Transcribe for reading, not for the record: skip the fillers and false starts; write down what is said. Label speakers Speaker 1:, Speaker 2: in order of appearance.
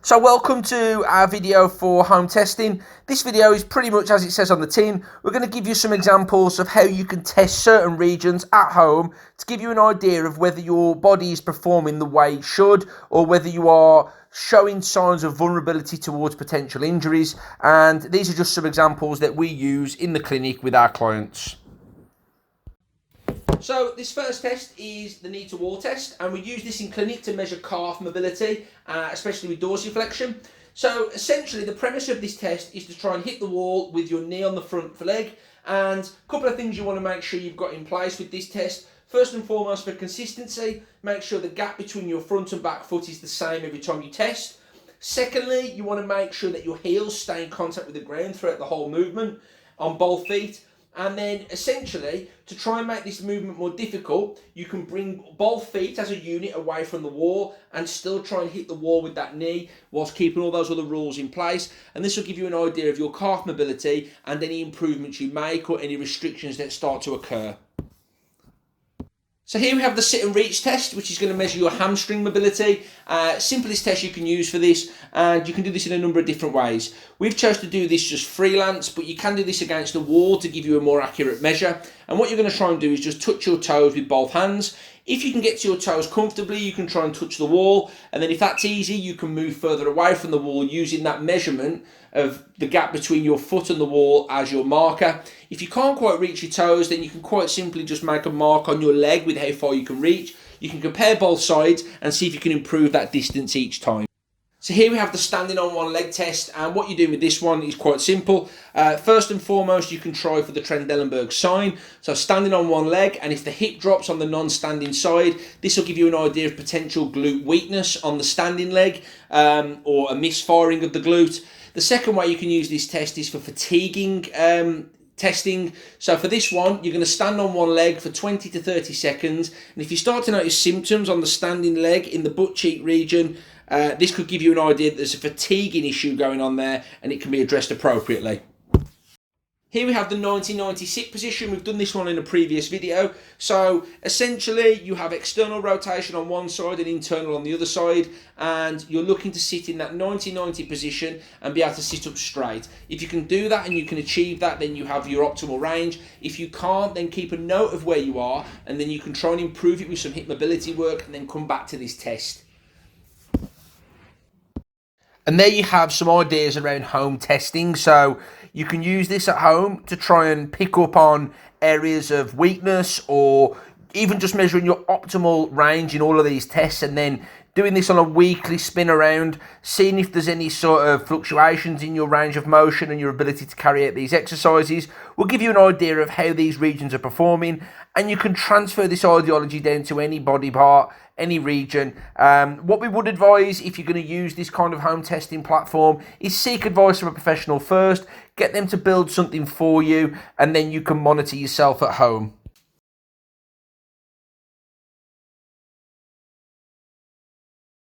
Speaker 1: So welcome to our video for home testing. This video is pretty much as it says on the tin. We're going to give you some examples of how you can test certain regions at home to give you an idea of whether your body is performing the way it should or whether you are showing signs of vulnerability towards potential injuries. And these are just some examples that we use in the clinic with our clients. So this first test is the knee to wall test, and we use this in clinic to measure calf mobility, especially with dorsiflexion. So essentially the premise of this test is to try and hit the wall with your knee on the front leg, and a couple of things you want to make sure you've got in place with this test. First and foremost, for consistency, make sure the gap between your front and back foot is the same every time you test. Secondly, you want to make sure that your heels stay in contact with the ground throughout the whole movement on both feet. And then essentially, to try and make this movement more difficult, you can bring both feet as a unit away from the wall and still try and hit the wall with that knee whilst keeping all those other rules in place. And this will give you an idea of your calf mobility and any improvements you make or any restrictions that start to occur. So here we have the sit and reach test, which is going to measure your hamstring mobility. Simplest test you can use for this, and you can do this in a number of different ways. We've chosen to do this just freelance, but you can do this against the wall to give you a more accurate measure. And what you're going to try and do is just touch your toes with both hands. If you can get to your toes comfortably, you can try and touch the wall. And then if that's easy, you can move further away from the wall using that measurement of the gap between your foot and the wall as your marker. If you can't quite reach your toes, then you can quite simply just make a mark on your leg with how far you can reach. You can compare both sides and see if you can improve that distance each time. So here we have the standing on one leg test, and what you do with this one is quite simple. First and foremost, you can try for the Trendelenburg sign. So standing on one leg, and if the hip drops on the non-standing side, this will give you an idea of potential glute weakness on the standing leg or a misfiring of the glute. The second way you can use this test is for fatiguing testing. So for this one, you're going to stand on one leg for 20 to 30 seconds. And if you start to notice symptoms on the standing leg in the butt cheek region, this could give you an idea that there's a fatiguing issue going on there and it can be addressed appropriately. Here we have the 90-90 sit position. We've done this one in a previous video. So essentially you have external rotation on one side and internal on the other side, and you're looking to sit in that 90-90 position and be able to sit up straight. If you can do that and you can achieve that, then you have your optimal range. If you can't, then keep a note of where you are, and then you can try and improve it with some hip mobility work and then come back to this test. And there you have some ideas around home testing. So you can use this at home to try and pick up on areas of weakness, or even just measuring your optimal range in all of these tests, and then doing this on a weekly spin around, seeing if there's any sort of fluctuations in your range of motion and your ability to carry out these exercises will give you an idea of how these regions are performing, and you can transfer this ideology down to any body part, any region. What we would advise if you're going to use this kind of home testing platform is seek advice from a professional first, get them to build something for you, and then you can monitor yourself at home.